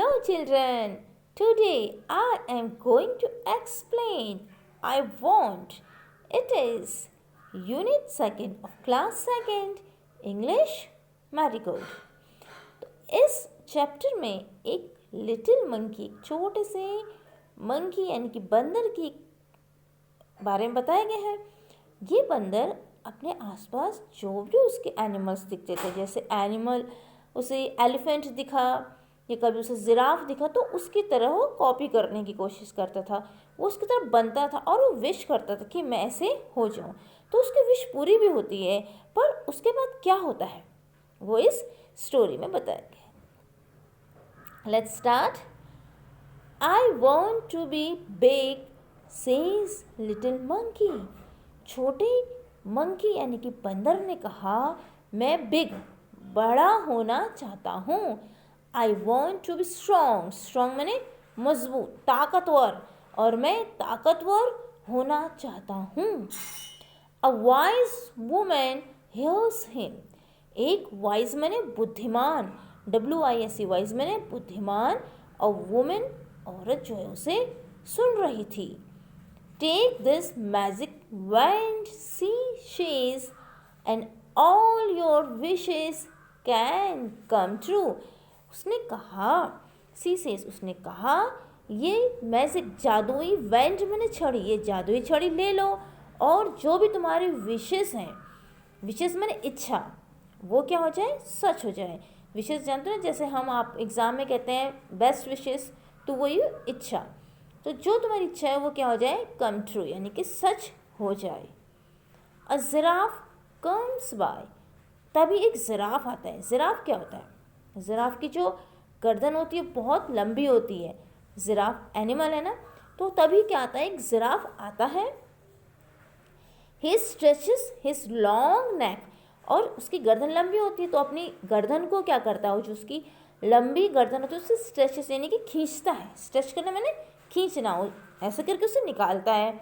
Hello children, today I am going to explain I want. It is Unit 2nd of Class 2nd English Marigold. तो इस chapter में एक little monkey, छोटे से monkey यानी कि बंदर की बारे में बताया गया है। ये बंदर अपने आसपास जो भी उसके एनिमल्स दिखते थे, जैसे एनिमल उसे एलिफेंट दिखा या कभी उसे जिराफ दिखा तो उसकी तरह वो कॉपी करने की कोशिश करता था, वो उसकी तरह बनता था और वो विश करता था कि मैं ऐसे हो जाऊं। तो उसकी विश पूरी भी होती है, पर उसके बाद क्या होता है वो इस स्टोरी में बताया गया। Let's start. I want to be big says little monkey. छोटे मंकी यानी कि बंदर ने कहा, मैं बिग बड़ा होना चाहता हूँ। I want to be strong, strong मैंने मजबूत, ताकतवर, और मैं ताकतवर होना चाहता हूँ। A wise women hears him. एक वाइज मैंने बुद्धिमान, WISE वाइज मैंने बुद्धिमान, और वुमेन औरत जो है उसे सुन रही थी। Take this magic wand, she says, and all your wishes can come true. उसने कहा, सी सेज, उसने कहा, ये मैजिक जादुई वैंड मैंने छड़ी, ये जादुई छड़ी ले लो और जो भी तुम्हारी विशेस हैं, विशेस मैंने इच्छा, वो क्या हो जाए, सच हो जाए। विशेस जानते हो, जैसे हम आप एग्ज़ाम में कहते हैं बेस्ट विशेस, तो वही इच्छा। तो जो तुम्हारी इच्छा है वो क्या हो जाए, कम ट्रू, यानी कि सच हो जाए। अ जिराफ कम्स बाय। तभी एक जिराफ आता है। जिराफ क्या होता है, जिराफ की जो गर्दन होती है बहुत लंबी होती है, जिराफ एनिमल है ना। तो तभी क्या आता है, एक जिराफ आता है। ही स्ट्रेचेस हिज लॉन्ग नेक, और उसकी गर्दन लंबी होती है तो अपनी गर्दन को क्या करता है, जो उसकी लंबी गर्दन होती है उससे स्ट्रेचेस यानी कि खींचता है। स्ट्रेच करना मैंने खींचना, हो ऐसे करके उसे निकालता है।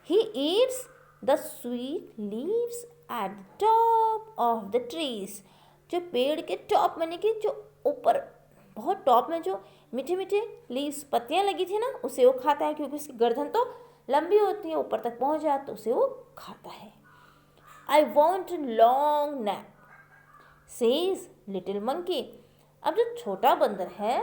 He eats the sweet leaves at the top of the trees. जो पेड़ के टॉप में, कि जो ऊपर बहुत टॉप में जो मीठे मीठे लीव्स, पत्तियां लगी थी ना, उसे वो खाता है, क्योंकि उसकी गर्दन तो लंबी होती है, ऊपर तक पहुंच जाए तो उसे वो खाता है। I want long nap, says little monkey. अब जो छोटा बंदर है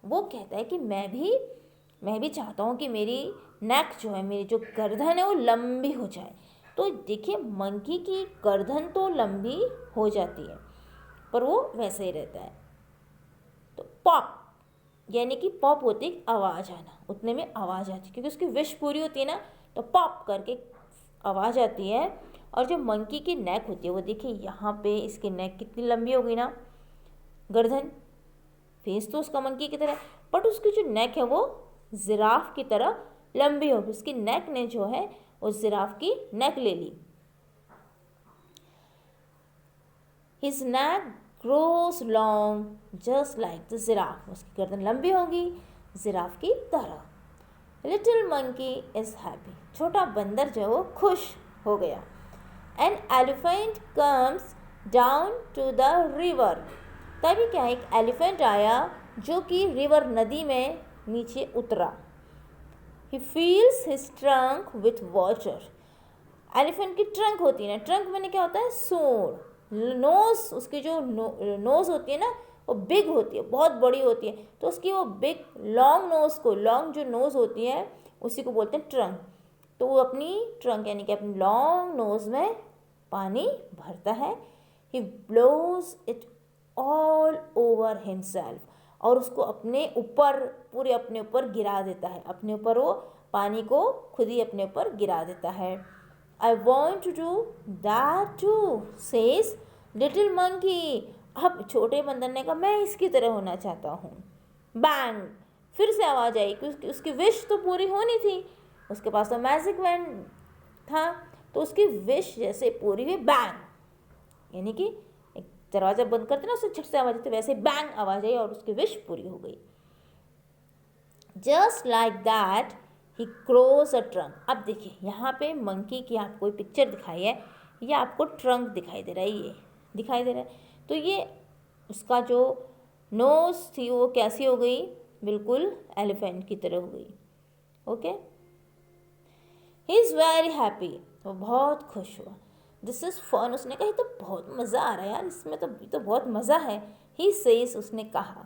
वो कहता है कि मैं भी चाहता हूँ कि मेरी नेक जो है, मेरी जो गर्दन है वो लंबी हो जाए। तो देखिए, मंकी की गर्दन तो लंबी हो जाती है पर वो वैसे ही रहता है। तो पॉप यानी कि पॉप होती है आवाज़ आना, उतने में आवाज़ आती है, क्योंकि उसकी विश पूरी होती है ना, तो पॉप करके आवाज़ आती है। और जो मंकी की नेक होती है वो देखिए यहाँ पे इसकी नेक कितनी लंबी हो गई ना, गर्दन, फेस तो उसका मंकी की तरह, बट उसकी जो नेक है वो जिराफ की तरह लंबी होगी। उसकी नेक ने जो है उस जिराफ की नेक ले ली। His neck grows long just like the giraffe. उसकी गर्दन लंबी होगी जिराफ की तरह। Little monkey is happy. छोटा बंदर जो है वो खुश हो गया। An elephant comes down to the river. तभी क्या, एक एलिफेंट आया जो कि रिवर नदी में नीचे उतरा। He feels his trunk with water. Elephant की ट्रंक होती है ना, ट्रंक मैंने क्या होता है, सूंड। नोज, उसकी जो नोज होती है ना वो बिग होती है, बहुत बड़ी होती है, तो उसकी वो बिग लॉन्ग नोज को, लॉन्ग जो नोज होती है उसी को बोलते हैं ट्रंक। तो वो अपनी ट्रंक यानी कि अपनी लॉन्ग नोज में पानी भरता है। He blows it all over himself, और उसको अपने ऊपर, पूरे अपने ऊपर गिरा देता है, अपने ऊपर वो पानी को खुद ही अपने ऊपर गिरा देता है। I want to do that too, says little monkey. अब छोटे बंदर ने कहा, मैं इसकी तरह होना चाहता हूँ। बैंग, फिर से आवाज़ आई, क्योंकि उसकी विश तो पूरी होनी थी, उसके पास तो मैजिक वैंड था, तो उसकी विश जैसे पूरी हुई, बैंग यानी कि एक दरवाज़ा बंद करते ना, उससे झट से आवाज़ आती, वैसे बैंग आवाज़ आई और उसकी विश पूरी हो गई। Just like that he grows a trunk. अब देखिए यहाँ पे मंकी की आपको पिक्चर दिखाई है, ये आपको ट्रंक दिखाई दे रहा है, ये दिखाई दे रहा है। तो ये उसका जो नोज थी वो कैसी हो गई, बिल्कुल एलिफेंट की तरह हो गई। Okay, he is very happy, वो बहुत खुश हुआ। दिस इज़ फन, उसने कहा ये तो बहुत मज़ा आ रहा है यार, इसमें तो ये तो बहुत मज़ा है। ही सेज, उसने कहा।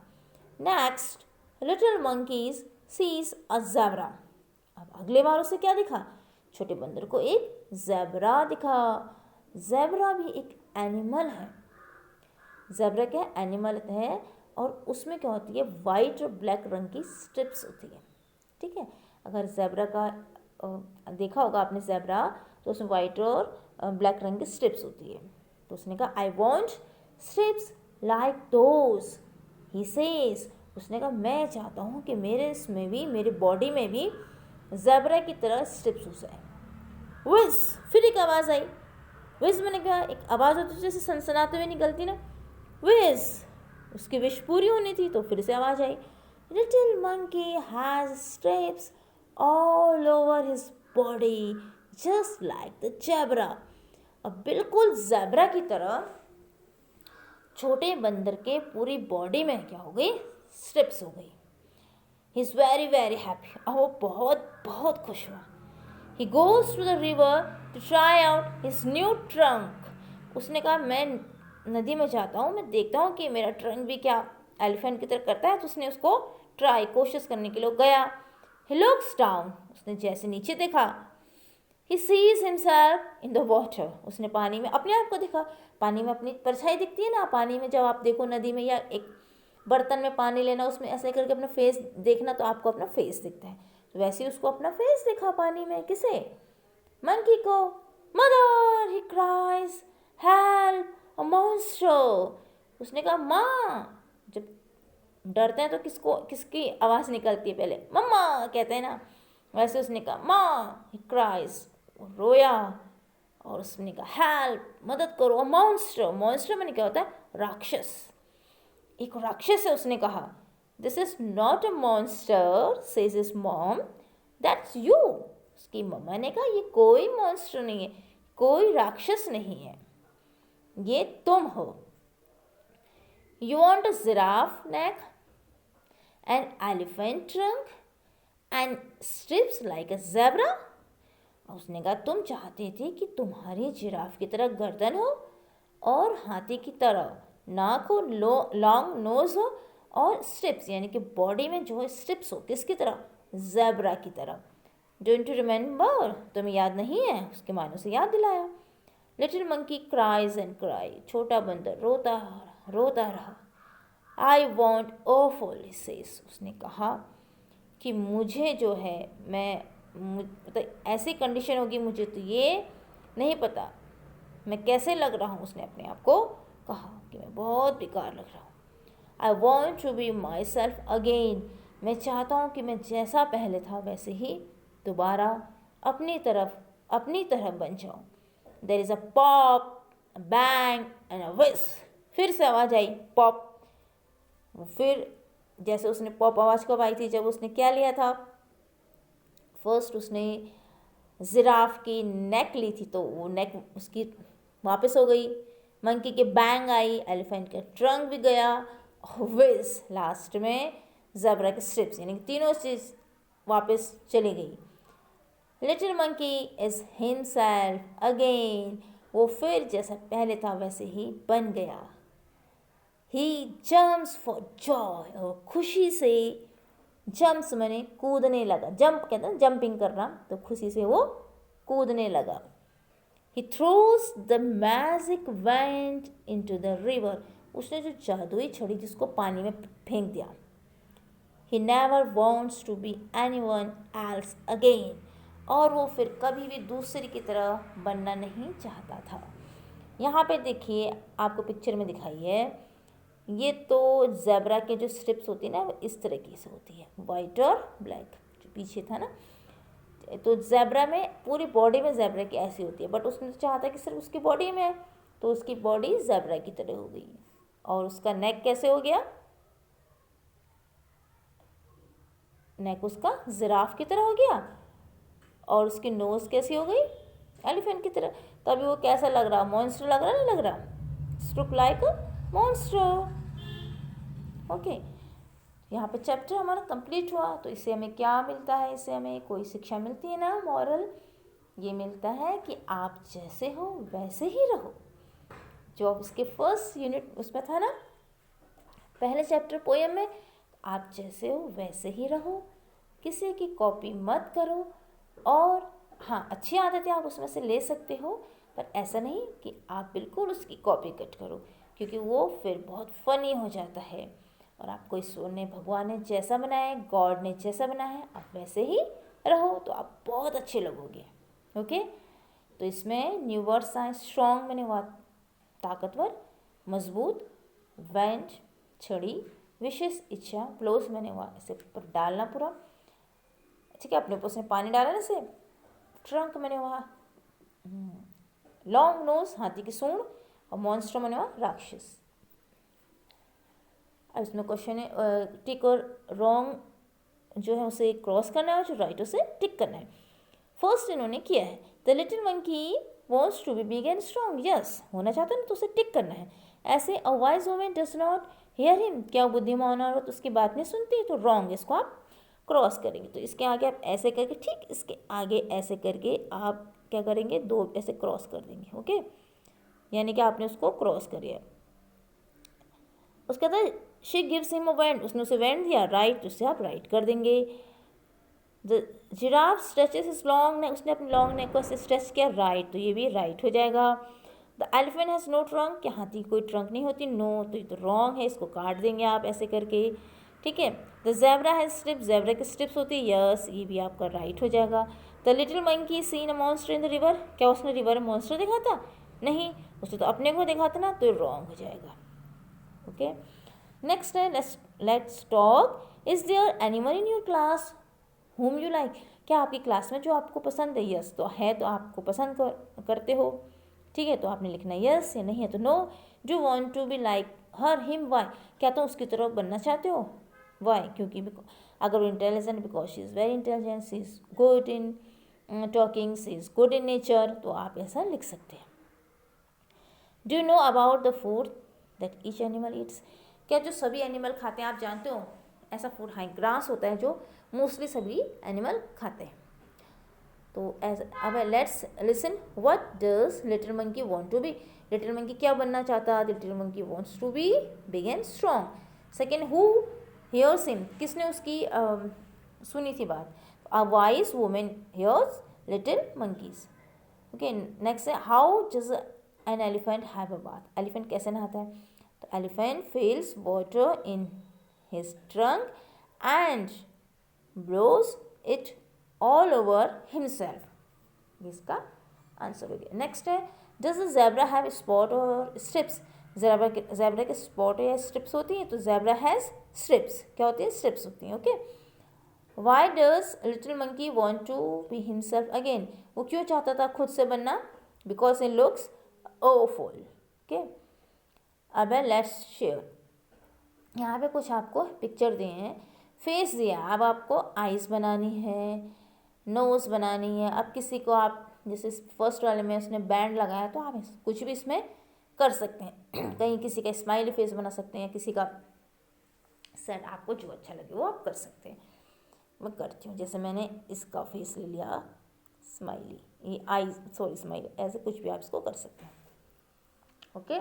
Next, little monkeys sees a zebra. अब अगले बार उसे क्या दिखा? छोटे बंदर को एक ज़ेब्रा दिखा। ज़ेब्रा भी एक एनिमल है। ज़ेब्रा क्या एनिमल है, और उसमें क्या होती है, वाइट और ब्लैक रंग की स्ट्रिप्स होती है। ठीक है, अगर ज़ेब्रा का देखा होगा आपने ज़ेब्रा, तो उसमें वाइट और ब्लैक रंग की स्ट्रिप्स होती है। तो उसने कहा I want strips like those, he says. उसने कहा मैं चाहता हूँ कि मेरे इसमें भी, मेरे बॉडी में भी ज़ेब्रा की तरह स्ट्रिप्स हो जाए। विज, फिर एक आवाज़ आई। विज मैंने कहा एक आवाज़ होती है जैसे सनसनाते हुए निकलती ना, विज। उसकी विश पूरी होनी थी, तो फिर से आवाज़ आई। Little monkey has stripes all over his body just like the zebra. अब बिल्कुल ज़ेब्रा की तरह छोटे बंदर के पूरी बॉडी में क्या हो गई, स्ट्रिप्स हो गई। He is very very happy, और वो बहुत बहुत खुश हुआ। He goes to the river to try out his new trunk. उसने कहा मैं नदी में जाता हूँ, मैं देखता हूँ कि मेरा ट्रंक भी क्या एलिफेंट की तरह करता है। तो उसने उसको कोशिश करने के लिए गया। ही लुक्स डाउन, उसने जैसे नीचे देखा। He sees himself in the water, उसने पानी में अपने आप को देखा। पानी में अपनी परछाई दिखती है ना, पानी में जब आप देखो नदी में, या एक बर्तन में पानी लेना, उसमें ऐसे करके अपना फेस देखना, तो आपको अपना फेस दिखता है। तो वैसे ही उसको अपना फेस दिखा पानी में। किसे? मंकी को। मदर, ही क्राइज, हेल्प, अ मॉन्स्टर। उसने कहा माँ। जब डरते हैं तो किसकी आवाज़ निकलती है? पहले मम्मा कहते हैं ना, वैसे उसने कहा माँ। ही क्राइज, रोया, और उसने कहा हेल्प, मदद करो। मॉन्स्टर, मॉन्स्टर मैंने क्या होता है? राक्षस, एक राक्षस है। उसने कहा this is not a monster, says his mom, that's you. उसकी मम्मा ने कहा ये कोई मॉन्स्टर नहीं है, कोई राक्षस नहीं है, ये तुम हो। You want a giraffe neck, an elephant trunk, and strips like a zebra. उसने कहा तुम चाहते थे कि तुम्हारी जिराफ की तरह गर्दन हो, और हाथी की तरह नाक हो, लॉन्ग नोज हो, और स्ट्रिप्स यानी कि बॉडी में जो स्ट्रिप्स हो, किसकी तरह? ज़ेब्रा की तरह। डोंट यू रिमेंबर, तुम्हें याद नहीं है? उसके मानो से याद दिलाया। Little monkey cries and cry, छोटा बंदर रोता रहा। आई वॉन्ट ओफुल सेस, उसने कहा कि मुझे जो है, मतलब ऐसी कंडीशन होगी, मुझे तो ये नहीं पता मैं कैसे लग रहा हूँ। उसने अपने आप को कहा कि मैं बहुत बेकार लग रहा हूँ। I want to be myself again, मैं चाहता हूँ कि मैं जैसा पहले था वैसे ही दोबारा अपनी तरह बन जाऊँ। There is a pop, a bang and a whizz. फिर से आवाज़ आई पॉप। फिर जैसे उसने पॉप आवाज़ कब आई थी? जब उसने क्या लिया था? फर्स्ट उसने जिराफ की नेक ली थी, तो वो नेक उसकी वापस हो गई। मंकी के बैंग आई, एलिफेंट का ट्रंक भी गया, विज लास्ट में ज़ेब्रा के स्ट्रिप्स, यानी तीनों चीज़ वापस चली गई। Little monkey is himself again, वो फिर जैसा पहले था वैसे ही बन गया। ही जम्प्स फॉर जॉय, और खुशी से, जम्प्स मैंने कूदने लगा, जंप कहते हैं जंपिंग करना, तो खुशी से वो कूदने लगा। He throws the magic wand into the river, उसने जो जादुई छड़ी जिसको पानी में फेंक दिया। He never wants to be anyone else again, और वो फिर कभी भी दूसरे की तरह बनना नहीं चाहता था। यहाँ पे देखिए, आपको पिक्चर में दिखाई है, ये तो ज़ेब्रा के जो स्ट्रिप्स होती है ना, वो इस तरीके से होती है, वाइट और ब्लैक, जो पीछे था ना। तो ज़ेब्रा में पूरी बॉडी में ज़ेब्रा की ऐसी होती है, बट उसने तो चाहता कि सिर्फ उसकी बॉडी में है, तो उसकी बॉडी ज़ेब्रा की तरह हो गई। और उसका नेक कैसे हो गया? नेक उसका जिराफ की तरह हो गया, और उसकी नोज़ कैसी हो गई? एलिफेंट की तरह। तभी वो कैसा लग रहा? मॉन्स्टर लग रहा, नहीं लग रहा? स्टुक लाइक अ मॉन्स्टर। ओके, यहाँ पे चैप्टर हमारा कंप्लीट हुआ। तो इससे हमें क्या मिलता है, इससे हमें कोई शिक्षा मिलती है ना, मॉरल ये मिलता है कि आप जैसे हो वैसे ही रहो। जो इसके फर्स्ट यूनिट उसमें था ना, पहले चैप्टर पोएम में, आप जैसे हो वैसे ही रहो, किसी की कॉपी मत करो। और हाँ, अच्छी आदतें आप उसमें से ले सकते हो, पर ऐसा नहीं कि आप बिल्कुल उसकी कॉपी कट करो, क्योंकि वो फिर बहुत फ़नी हो जाता है। और आपको ईश्वर ने, भगवान ने जैसा बनाया है, गॉड ने जैसा बनाया है, आप वैसे ही रहो तो आप बहुत अच्छे लगोगे। ओके, तो इसमें न्यू वर्ड्स आए। स्ट्रॉन्ग मैंने हुआ ताकतवर, मजबूत, वेंट छड़ी, विशेष इच्छा, ब्लोज मैंने हुआ इसे पर डालना पूरा, ठीक है, अपने ऊपर उसने पानी डाला ना इसे। ट्रंक मैंने हुआ लॉन्ग नोज हाथी की सूंड, और मॉन्स्टर मैंने हुआ राक्षस। अब इसमें क्वेश्चन है टिक और रॉन्ग जो है उसे क्रॉस करना है, और जो राइट उसे टिक करना है। फर्स्ट इन्होंने किया है, the little monkey wants to be big and strong, yes होना चाहता है ना, तो उसे टिक करना है। ऐसे a wise woman does not hear him, क्या वो बुद्धिमान औरत तो उसकी बात नहीं सुनती, तो रॉन्ग, इसको आप क्रॉस करेंगे। तो इसके आगे आप ऐसे करके, ठीक इसके आगे ऐसे करके आप क्या करेंगे, दो ऐसे क्रॉस कर देंगे। ओके, यानी कि आपने उसको क्रॉस कर दिया। उसके बाद she gives him a went, उसने उसे वेंट दिया, राइट, उससे आप राइट कर देंगे। The giraffe stretches is long neck, उसने अपने लॉन्ग नेक को ऐसे स्ट्रेच किया, राइट, तो ये भी राइट हो जाएगा। The elephant has no trunk, क्या हाथी की कोई ट्रंक नहीं होती, नो, तो ये तो रॉन्ग है, इसको काट देंगे आप ऐसे करके, ठीक है। The zebra has strips, zebra की स्ट्रिप्स होती है, यस, ये भी आपका राइट हो जाएगा। The little monkey seen a monster in the river, क्या उसने रिवर में मॉन्स्टर देखा था, नहीं, उसने तो अपने को देखा था ना, तो रॉन्ग हो जाएगा। ओके, नेक्स्ट है let's talk, is there animal in your class whom you like, क्या आपकी क्लास में जो आपको पसंद है, यस तो है, तो आपको पसंद करते हो, ठीक है, तो आपने लिखना यस, या नहीं है तो no. Do want to be like her him, why, क्या तुम उसकी तरह बनना चाहते हो, वाई, क्योंकि अगर वो intelligent, because she is very intelligent, she is good in talking, she is good in nature, तो आप ऐसा लिख सकते हैं। Do you know about the food that each animal Yeats, क्या जो सभी एनिमल खाते हैं आप जानते हो ऐसा फूड, हाँ ग्रास होता है जो मोस्टली सभी एनिमल खाते हैं। तो एज अब let's listen, what does little monkey want to be, little monkey क्या बनना चाहता, little monkey wants to be big and strong. Second, who hears him, किसने उसकी सुनी थी बात, a wise women hears little monkeys. Okay, next है, how does an elephant have a bath, elephant कैसे नहाता है, तो elephant fills water in his trunk and blows it all over himself, इसका आंसर हो गया। नेक्स्ट है, does the zebra have spot और स्ट्रिप्स, ज़ेब्रा के स्पॉट या स्ट्रिप्स होती हैं, तो ज़ेब्रा हैज़ स्ट्रिप्स, क्या होती है, स्ट्रिप्स होती हैं। Okay, why does little monkey want to be himself again, वो क्यों चाहता था खुद से बनना, because in looks awful. Okay, अब है लेट्स शेयर, यहाँ पे कुछ आपको पिक्चर दिए हैं, फेस दिया, अब आपको आइज़ बनानी है, नोज़ बनानी है। अब किसी को आप जैसे फर्स्ट वाले में उसने बैंड लगाया, तो आप कुछ भी इसमें कर सकते हैं कहीं किसी का स्माइली फेस बना सकते हैं, किसी का सेट, आपको जो अच्छा लगे वो आप कर सकते हैं। मैं करती हूँ, जैसे मैंने इसका फेस ले लिया स्माइली, ये आई सॉरी स्माइली, ऐसे कुछ भी आप इसको कर सकते हैं। ओके,